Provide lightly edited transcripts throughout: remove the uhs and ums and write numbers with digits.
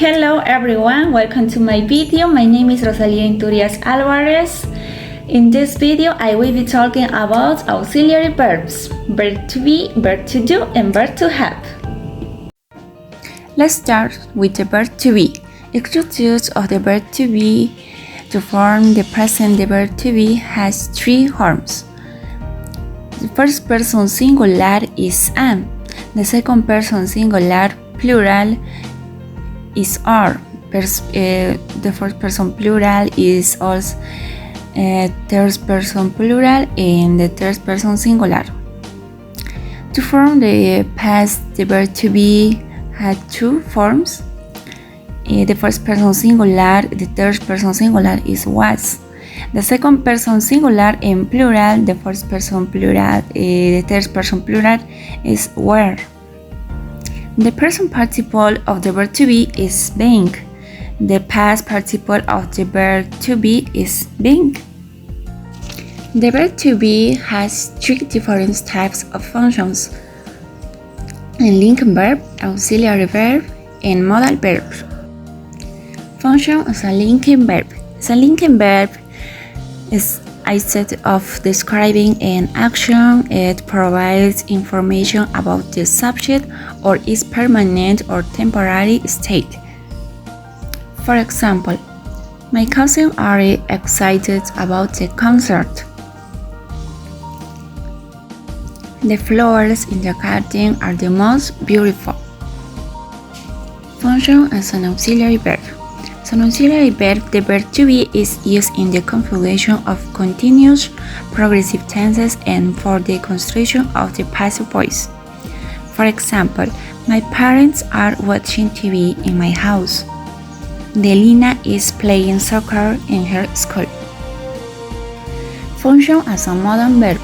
Hello everyone, welcome to my video. My name is Rosalia Inturias Albarez. In this video, I will be talking about auxiliary verbs, verb to be, verb to do, and verb to have. Let's start with the verb to be. Structures of the verb to be. To form the present, the verb to be has three forms. The first person singular is am. The second person singular plural is are. The first person plural is also third person plural and the third person singular. To form the past, the verb to be had two forms. The first person singular, the third person singular is was. The second person singular and plural, the first person plural, the third person plural is were. The present participle of the verb to be is being. The past participle of the verb to be is being. The verb to be has three different types of functions: a linking verb, auxiliary verb, and modal verb. Function as a linking verb. As a linking verb is a set of describing an action. It provides information about the subject or its permanent or temporary state. For example, my cousins are excited about the concert. The flowers in the garden are the most beautiful. Function as an auxiliary verb. As an auxiliary verb, the verb to be is used in the configuration of continuous progressive tenses and for the construction of the passive voice. For example, my parents are watching TV in my house. Delina is playing soccer in her school. Function as a modal verb.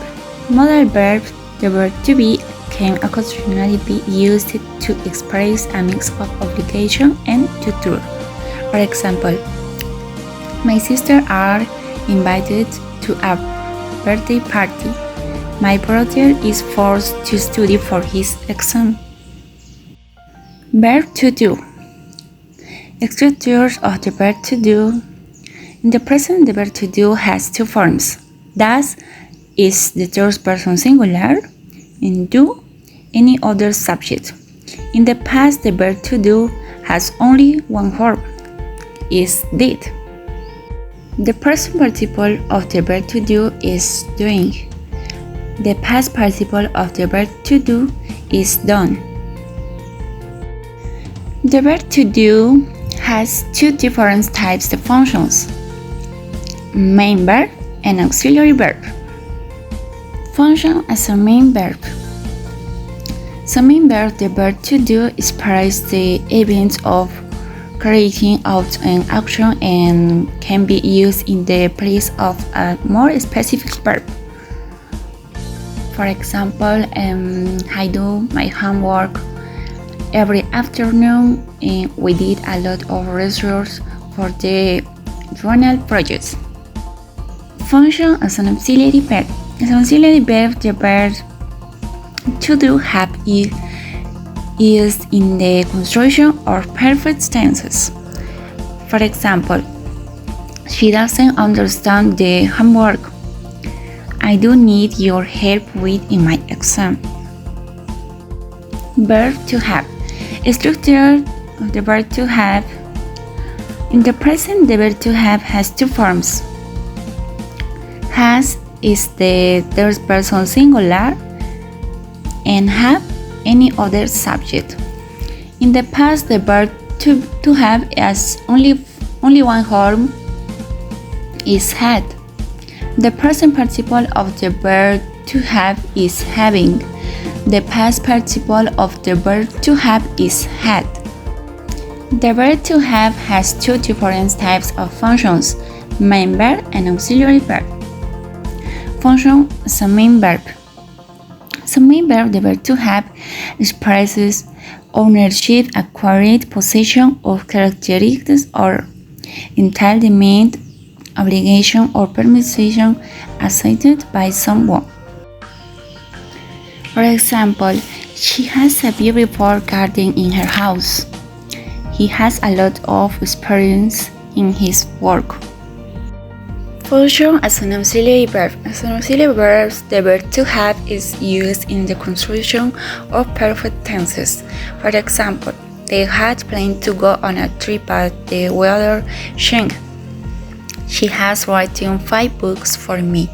Modal verb, the verb to be can occasionally be used to express a mix of obligation and tutor. For example, my sisters are invited to a birthday party. My brother is forced to study for his exam. Verb to do. Structures of the verb to do. In the present, the verb to do has two forms. Does is the third person singular, and do any other subject. In the past, the verb to do has only one form, is did. The present participle of the verb to do is doing. The past participle of the verb to do is done. The verb to do has two different types of functions: main verb and auxiliary verb. Function as a main verb. As a main verb, the verb to do expresses the event of carrying out an action and can be used in the place of a more specific verb. For example, I do my homework every afternoon, and we did a lot of research for the journal projects. Function as an auxiliary verb. As an auxiliary verb, the verb to do have is used in the construction of perfect tenses. For example, she doesn't understand the homework. I do need your help with in my exam. Verb to have. Structure of the verb to have. In the present, the verb to have has two forms. Has is the third person singular, and have any other subject. In the past, the verb to have has only one form, is had. The present participle of the verb to have is having. The past participle of the verb to have is had. The verb to have has two different types of functions: main verb and auxiliary verb. Function as a main verb. As a main verb, the verb to have expresses ownership, acquired possession of characteristics or entitlement, obligation, or permission assigned by someone. For example, she has a beautiful garden in her house. He has a lot of experience in his work. Function as an auxiliary verb. As an auxiliary verb, the verb to have is used in the construction of perfect tenses. For example, they had planned to go on a trip but the weather changed. She has written 5 books for me.